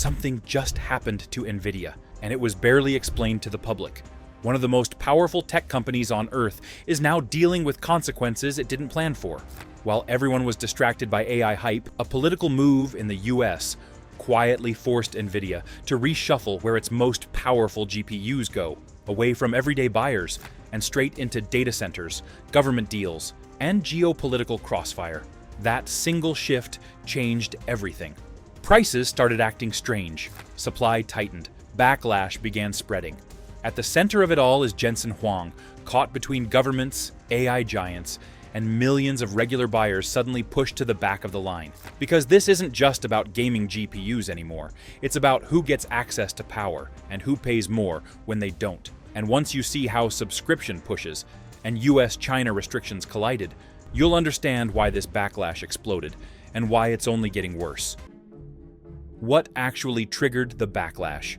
something just happened to Nvidia, and it was barely explained to the public. One of the most powerful tech companies on Earth is now dealing with consequences it didn't plan for. While everyone was distracted by AI hype, a political move in the US quietly forced Nvidia to reshuffle where its most powerful GPUs go, away from everyday buyers and straight into data centers, government deals, and geopolitical crossfire. That single shift changed everything. Prices started acting strange, supply tightened, backlash began spreading. At the center of it all is Jensen Huang, caught between governments, AI giants, and millions of regular buyers suddenly pushed to the back of the line. Because this isn't just about gaming GPUs anymore, it's about who gets access to power and who pays more when they don't. And once you see how subscription pushes and US-China restrictions collided, you'll understand why this backlash exploded and why it's only getting worse. What actually triggered the backlash?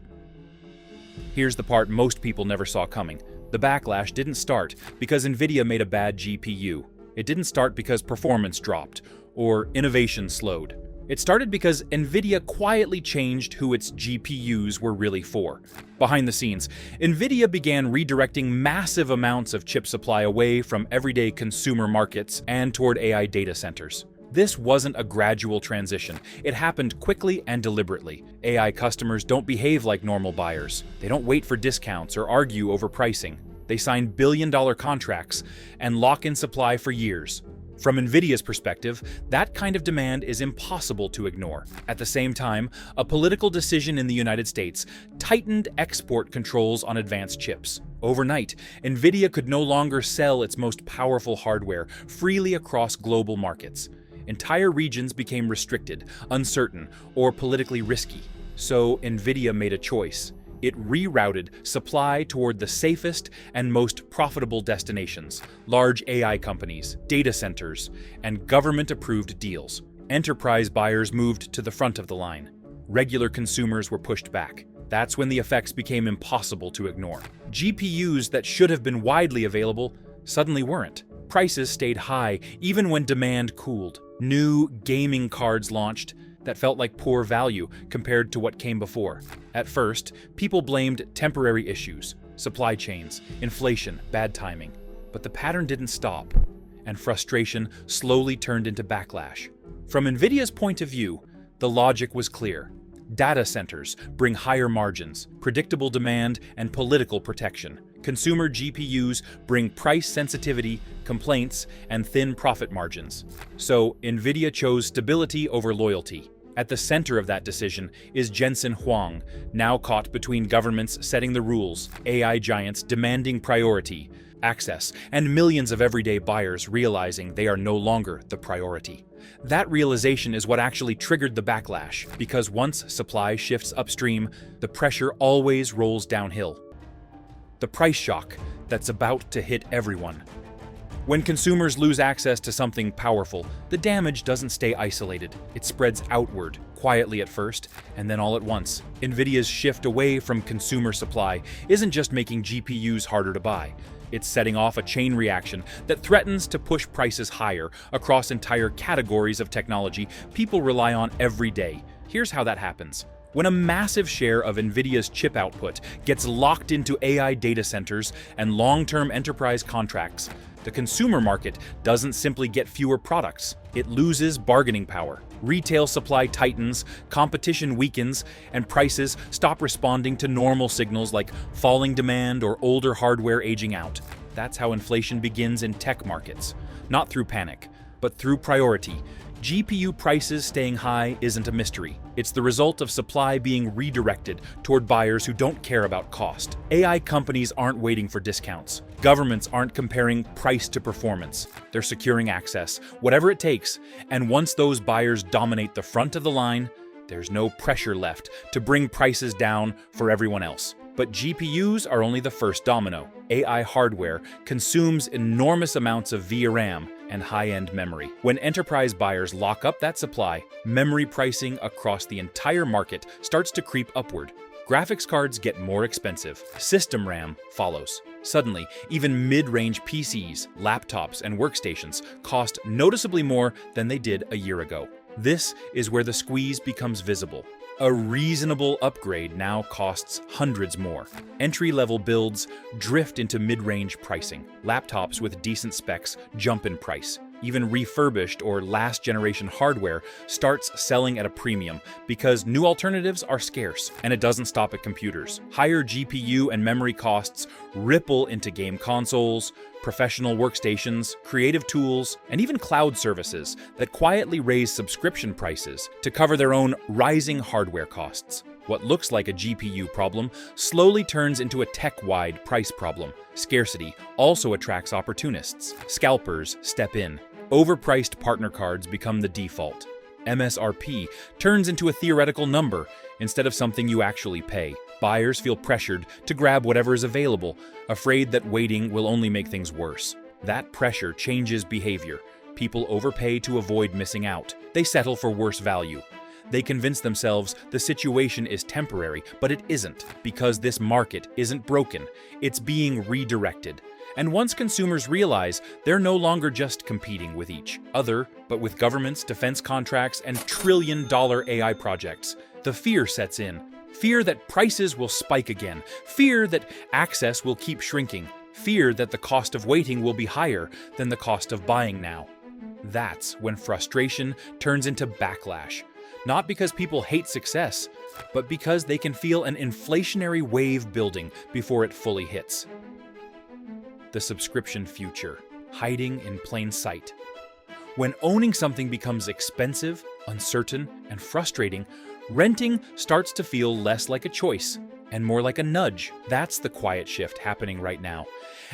Here's the part most people never saw coming. The backlash didn't start because Nvidia made a bad GPU. It didn't start because performance dropped or innovation slowed. It started because Nvidia quietly changed who its GPUs were really for. Behind the scenes, Nvidia began redirecting massive amounts of chip supply away from everyday consumer markets and toward AI data centers. This wasn't a gradual transition. It happened quickly and deliberately. AI customers don't behave like normal buyers. They don't wait for discounts or argue over pricing. They sign billion-dollar contracts and lock in supply for years. From Nvidia's perspective, that kind of demand is impossible to ignore. At the same time, a political decision in the United States tightened export controls on advanced chips. Overnight, Nvidia could no longer sell its most powerful hardware freely across global markets. Entire regions became restricted, uncertain, or politically risky. So Nvidia made a choice. It rerouted supply toward the safest and most profitable destinations: large AI companies, data centers, and government-approved deals. Enterprise buyers moved to the front of the line. Regular consumers were pushed back. That's when the effects became impossible to ignore. GPUs that should have been widely available suddenly weren't. Prices stayed high even when demand cooled. New gaming cards launched that felt like poor value compared to what came before. At first, people blamed temporary issues, supply chains, inflation, bad timing. But the pattern didn't stop, and frustration slowly turned into backlash. From Nvidia's point of view, the logic was clear. Data centers bring higher margins, predictable demand, and political protection. Consumer GPUs bring price sensitivity, complaints, and thin profit margins. So Nvidia chose stability over loyalty. At the center of that decision is Jensen Huang, now caught between governments setting the rules, AI giants demanding priority, access, and millions of everyday buyers realizing they are no longer the priority. That realization is what actually triggered the backlash, because once supply shifts upstream, the pressure always rolls downhill. The price shock that's about to hit everyone. When consumers lose access to something powerful, the damage doesn't stay isolated. It spreads outward, quietly at first, and then all at once. Nvidia's shift away from consumer supply isn't just making GPUs harder to buy. It's setting off a chain reaction that threatens to push prices higher across entire categories of technology people rely on every day. Here's how that happens. When a massive share of Nvidia's chip output gets locked into AI data centers and long-term enterprise contracts, the consumer market doesn't simply get fewer products. It loses bargaining power. Retail supply tightens, competition weakens, and prices stop responding to normal signals like falling demand or older hardware aging out. That's how inflation begins in tech markets. Not through panic, but through priority. GPU prices staying high isn't a mystery. It's the result of supply being redirected toward buyers who don't care about cost. AI companies aren't waiting for discounts. Governments aren't comparing price to performance. They're securing access, whatever it takes. And once those buyers dominate the front of the line, there's no pressure left to bring prices down for everyone else. But GPUs are only the first domino. AI hardware consumes enormous amounts of VRAM and high-end memory. When enterprise buyers lock up that supply, memory pricing across the entire market starts to creep upward. Graphics cards get more expensive. System RAM follows. Suddenly, even mid-range PCs, laptops, and workstations cost noticeably more than they did a year ago. This is where the squeeze becomes visible. A reasonable upgrade now costs hundreds more. Entry-level builds drift into mid-range pricing. Laptops with decent specs jump in price. Even refurbished or last-generation hardware starts selling at a premium because new alternatives are scarce, and it doesn't stop at computers. Higher GPU and memory costs ripple into game consoles, professional workstations, creative tools, and even cloud services that quietly raise subscription prices to cover their own rising hardware costs. What looks like a GPU problem slowly turns into a tech-wide price problem. Scarcity also attracts opportunists. Scalpers step in. Overpriced partner cards become the default. MSRP turns into a theoretical number instead of something you actually pay. Buyers feel pressured to grab whatever is available, afraid that waiting will only make things worse. That pressure changes behavior. People overpay to avoid missing out. They settle for worse value. They convince themselves the situation is temporary, but it isn't, because this market isn't broken. It's being redirected. And once consumers realize they're no longer just competing with each other, but with governments, defense contracts, and trillion-dollar AI projects, the fear sets in. Fear that prices will spike again. Fear that access will keep shrinking. Fear that the cost of waiting will be higher than the cost of buying now. That's when frustration turns into backlash. Not because people hate success, but because they can feel an inflationary wave building before it fully hits. The subscription future, hiding in plain sight. When owning something becomes expensive, uncertain, and frustrating, renting starts to feel less like a choice and more like a nudge. That's the quiet shift happening right now.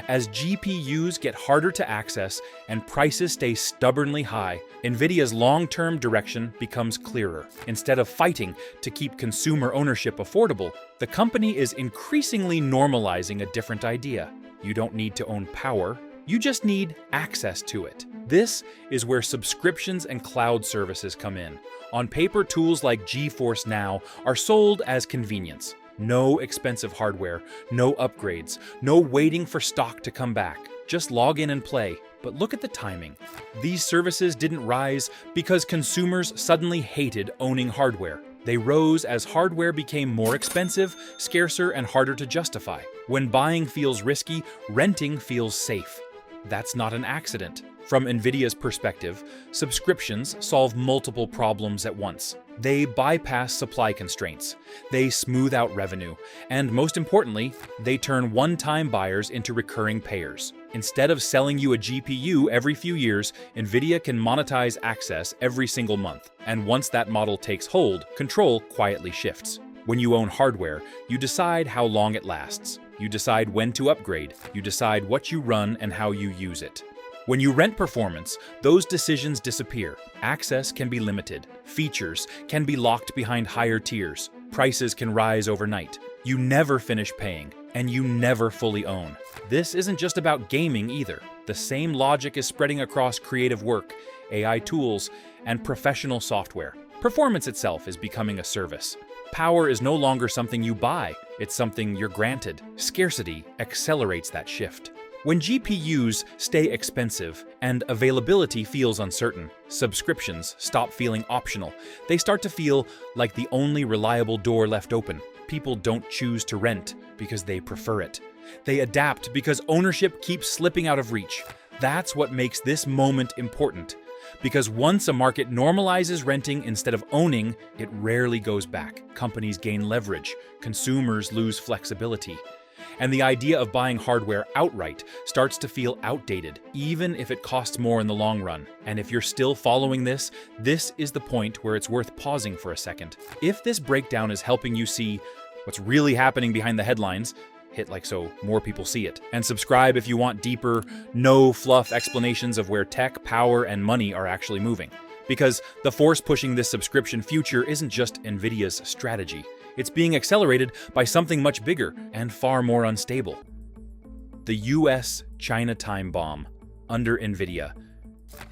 As GPUs get harder to access and prices stay stubbornly high, Nvidia's long-term direction becomes clearer. Instead of fighting to keep consumer ownership affordable, the company is increasingly normalizing a different idea. You don't need to own power, you just need access to it. This is where subscriptions and cloud services come in. On paper, tools like GeForce Now are sold as convenience. No expensive hardware, no upgrades, no waiting for stock to come back. Just log in and play. But look at the timing. These services didn't rise because consumers suddenly hated owning hardware. They rose as hardware became more expensive, scarcer, and harder to justify. When buying feels risky, renting feels safe. That's not an accident. From Nvidia's perspective, subscriptions solve multiple problems at once. They bypass supply constraints, they smooth out revenue, and most importantly, they turn one-time buyers into recurring payers. Instead of selling you a GPU every few years, Nvidia can monetize access every single month. And once that model takes hold, control quietly shifts. When you own hardware, you decide how long it lasts. You decide when to upgrade. You decide what you run and how you use it. When you rent performance, those decisions disappear. Access can be limited. Features can be locked behind higher tiers. Prices can rise overnight. You never finish paying, and you never fully own. This isn't just about gaming either. The same logic is spreading across creative work, AI tools, and professional software. Performance itself is becoming a service. Power is no longer something you buy, it's something you're granted. Scarcity accelerates that shift. When GPUs stay expensive and availability feels uncertain, subscriptions stop feeling optional. They start to feel like the only reliable door left open. People don't choose to rent because they prefer it. They adapt because ownership keeps slipping out of reach. That's what makes this moment important. Because once a market normalizes renting instead of owning, it rarely goes back. Companies gain leverage, consumers lose flexibility. And the idea of buying hardware outright starts to feel outdated, even if it costs more in the long run. And if you're still following this, this is the point where it's worth pausing for a second. If this breakdown is helping you see what's really happening behind the headlines, hit like so more people see it. And subscribe if you want deeper, no-fluff explanations of where tech, power, and money are actually moving. Because the force pushing this subscription future isn't just Nvidia's strategy. It's being accelerated by something much bigger and far more unstable. The US-China time bomb under Nvidia.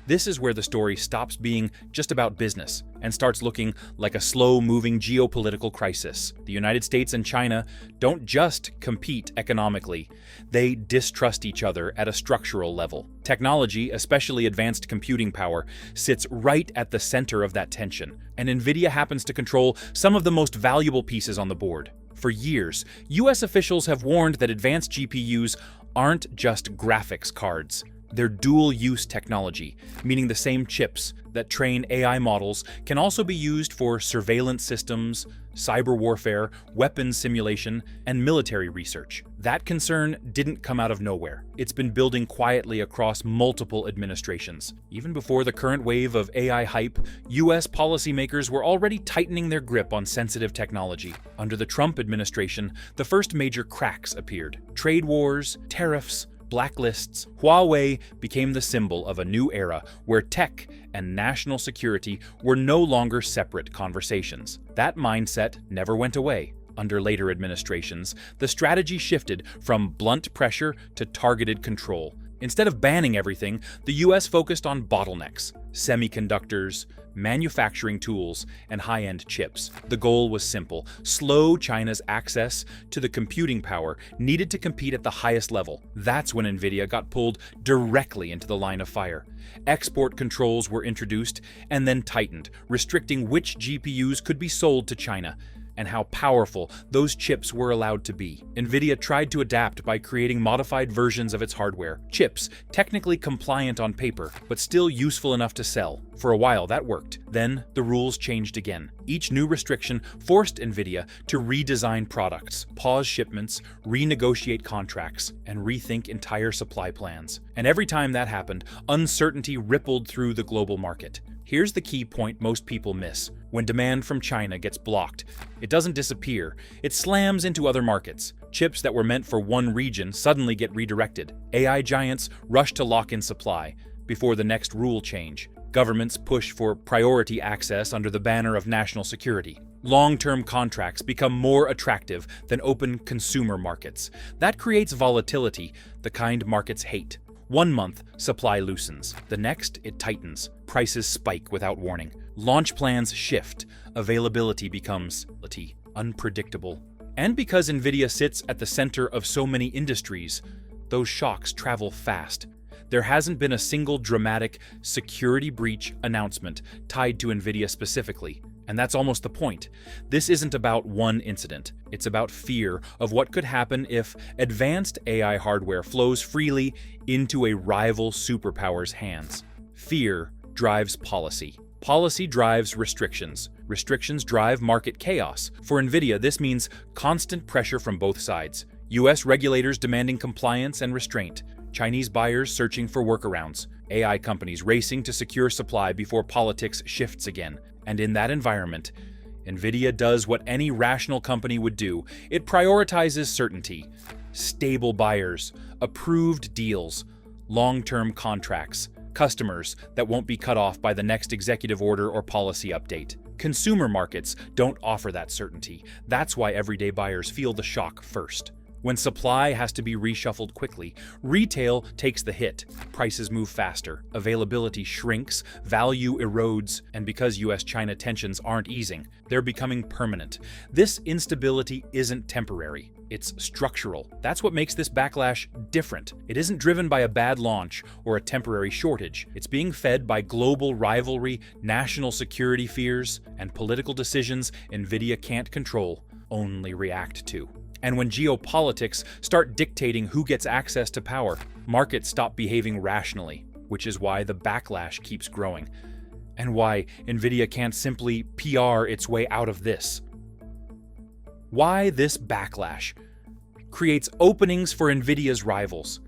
This is where the story stops being just about business and starts looking like a slow-moving geopolitical crisis. The United States and China don't just compete economically, they distrust each other at a structural level. Technology, especially advanced computing power, sits right at the center of that tension, and Nvidia happens to control some of the most valuable pieces on the board. For years, US officials have warned that advanced GPUs aren't just graphics cards. They're dual-use technology, meaning the same chips that train AI models can also be used for surveillance systems, cyber warfare, weapons simulation, and military research. That concern didn't come out of nowhere. It's been building quietly across multiple administrations. Even before the current wave of AI hype, US policymakers were already tightening their grip on sensitive technology. Under the Trump administration, the first major cracks appeared. Trade wars, tariffs, blacklists. Huawei became the symbol of a new era where tech and national security were no longer separate conversations. That mindset never went away. Under later administrations, the strategy shifted from blunt pressure to targeted control. Instead of banning everything, the US focused on bottlenecks, semiconductors, manufacturing tools, and high-end chips. The goal was simple: slow China's access to the computing power needed to compete at the highest level. That's when Nvidia got pulled directly into the line of fire. Export controls were introduced and then tightened, restricting which GPUs could be sold to China and how powerful those chips were allowed to be. Nvidia tried to adapt by creating modified versions of its hardware, chips technically compliant on paper, but still useful enough to sell. For a while that worked. Then the rules changed again. Each new restriction forced Nvidia to redesign products, pause shipments, renegotiate contracts, and rethink entire supply plans. And every time that happened, uncertainty rippled through the global market. Here's the key point most people miss. When demand from China gets blocked, it doesn't disappear. It slams into other markets. Chips that were meant for one region suddenly get redirected. AI giants rush to lock in supply before the next rule change. Governments push for priority access under the banner of national security. Long-term contracts become more attractive than open consumer markets. That creates volatility, the kind markets hate. One month, supply loosens. The next, it tightens. Prices spike without warning. Launch plans shift. Availability becomes unpredictable. And because Nvidia sits at the center of so many industries, those shocks travel fast. There hasn't been a single dramatic security breach announcement tied to Nvidia specifically. And that's almost the point. This isn't about one incident. It's about fear of what could happen if advanced AI hardware flows freely into a rival superpower's hands. Fear drives policy. Policy drives restrictions. Restrictions drive market chaos. For Nvidia, this means constant pressure from both sides. US regulators demanding compliance and restraint. Chinese buyers searching for workarounds. AI companies racing to secure supply before politics shifts again. And in that environment, Nvidia does what any rational company would do. It prioritizes certainty, stable buyers, approved deals, long-term contracts, customers that won't be cut off by the next executive order or policy update. Consumer markets don't offer that certainty. That's why everyday buyers feel the shock first. When supply has to be reshuffled quickly, retail takes the hit. Prices move faster, availability shrinks, value erodes, and because US-China tensions aren't easing, they're becoming permanent. This instability isn't temporary, it's structural. That's what makes this backlash different. It isn't driven by a bad launch or a temporary shortage. It's being fed by global rivalry, national security fears, and political decisions Nvidia can't control, only react to. And when geopolitics start dictating who gets access to power, markets stop behaving rationally, which is why the backlash keeps growing, and why Nvidia can't simply PR its way out of this. Why this backlash creates openings for Nvidia's rivals.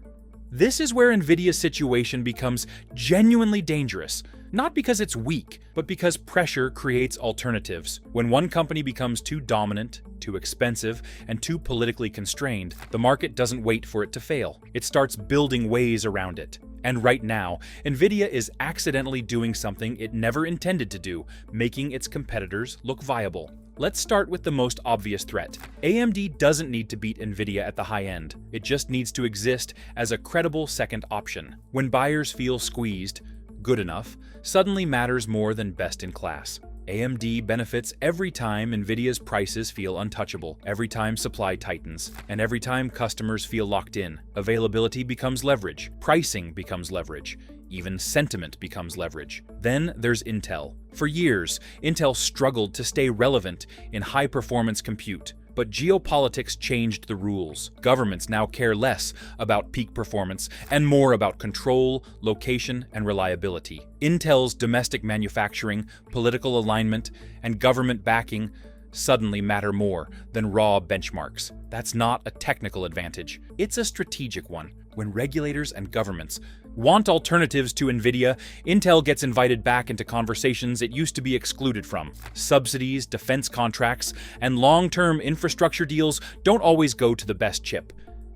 This is where Nvidia's situation becomes genuinely dangerous, not because it's weak, but because pressure creates alternatives. When one company becomes too dominant, too expensive, and too politically constrained, the market doesn't wait for it to fail. It starts building ways around it. And right now, Nvidia is accidentally doing something it never intended to do, making its competitors look viable. Let's start with the most obvious threat. AMD doesn't need to beat Nvidia at the high end. It just needs to exist as a credible second option. When buyers feel squeezed, good enough suddenly matters more than best in class. AMD benefits every time Nvidia's prices feel untouchable, every time supply tightens, and every time customers feel locked in. Availability becomes leverage, pricing becomes leverage, even sentiment becomes leverage. Then there's Intel. For years, Intel struggled to stay relevant in high-performance compute. But geopolitics changed the rules. Governments now care less about peak performance and more about control, location, and reliability. Intel's domestic manufacturing, political alignment, and government backing suddenly matter more than raw benchmarks. That's not a technical advantage. It's a strategic one. When regulators and governments want alternatives to Nvidia, Intel gets invited back into conversations it used to be excluded from. Subsidies, defense contracts, and long-term infrastructure deals don't always go to the best chip.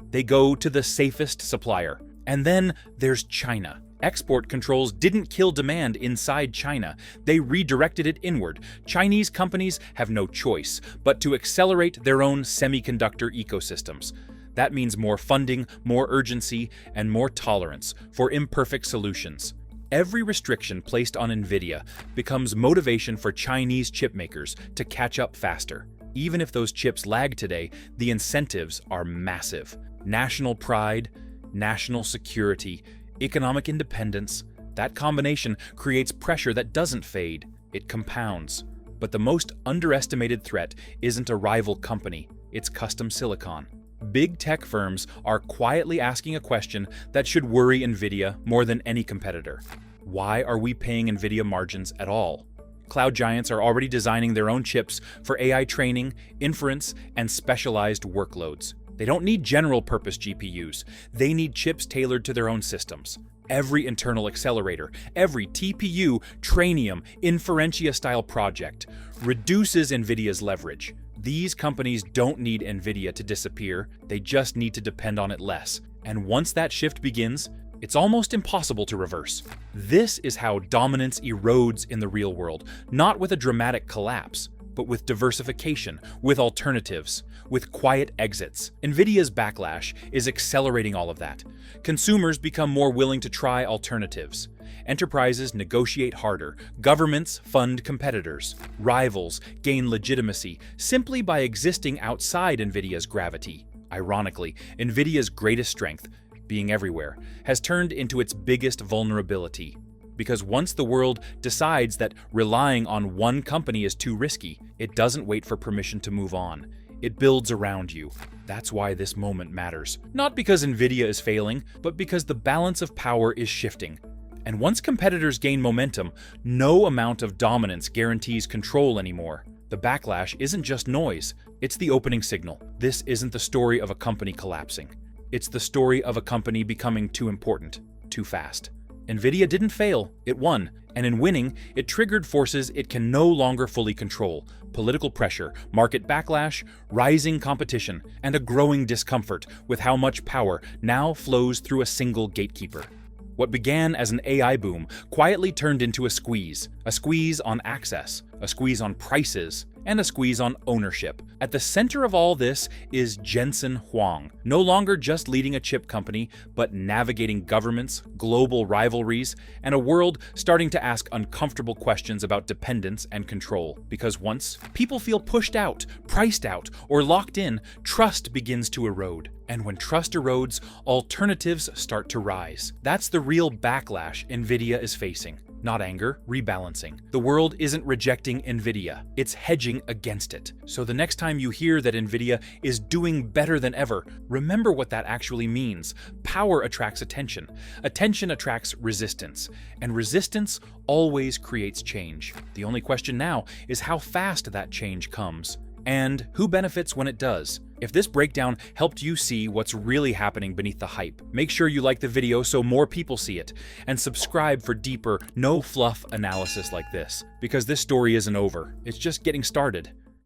They go to the safest supplier. And then there's China. Export controls didn't kill demand inside China. They redirected it inward. Chinese companies have no choice but to accelerate their own semiconductor ecosystems. That means more funding, more urgency, and more tolerance for imperfect solutions. Every restriction placed on Nvidia becomes motivation for Chinese chipmakers to catch up faster. Even if those chips lag today, the incentives are massive. National pride, national security, economic independence, that combination creates pressure that doesn't fade, it compounds. But the most underestimated threat isn't a rival company, it's custom silicon. Big tech firms are quietly asking a question that should worry Nvidia more than any competitor. Why are we paying Nvidia margins at all? Cloud giants are already designing their own chips for AI training, inference, and specialized workloads. They don't need general-purpose GPUs. They need chips tailored to their own systems. Every internal accelerator, every TPU, Trainium, Inferentia-style project reduces Nvidia's leverage. These companies don't need Nvidia to disappear, they just need to depend on it less. And once that shift begins, it's almost impossible to reverse. This is how dominance erodes in the real world, not with a dramatic collapse, but with diversification, with alternatives, with quiet exits. Nvidia's backlash is accelerating all of that. Consumers become more willing to try alternatives. Enterprises negotiate harder, governments fund competitors, rivals gain legitimacy simply by existing outside Nvidia's gravity. Ironically, Nvidia's greatest strength, being everywhere, has turned into its biggest vulnerability. Because once the world decides that relying on one company is too risky, it doesn't wait for permission to move on. It builds around you. That's why this moment matters. Not because Nvidia is failing, but because the balance of power is shifting. And once competitors gain momentum, no amount of dominance guarantees control anymore. The backlash isn't just noise, it's the opening signal. This isn't the story of a company collapsing. It's the story of a company becoming too important, too fast. Nvidia didn't fail, it won. And in winning, it triggered forces it can no longer fully control. Political pressure, market backlash, rising competition, and a growing discomfort with how much power now flows through a single gatekeeper. What began as an AI boom quietly turned into a squeeze on access, a squeeze on prices, and a squeeze on ownership. At the center of all this is Jensen Huang, no longer just leading a chip company, but navigating governments, global rivalries, and a world starting to ask uncomfortable questions about dependence and control. Because once people feel pushed out, priced out, or locked in, trust begins to erode. And when trust erodes, alternatives start to rise. That's the real backlash Nvidia is facing. Not anger, rebalancing. The world isn't rejecting Nvidia, it's hedging against it. So the next time you hear that Nvidia is doing better than ever, remember what that actually means. Power attracts attention. Attention attracts resistance. And resistance always creates change. The only question now is how fast that change comes. And who benefits when it does? If this breakdown helped you see what's really happening beneath the hype, make sure you like the video so more people see it, and subscribe for deeper, no-fluff analysis like this, because this story isn't over. It's just getting started.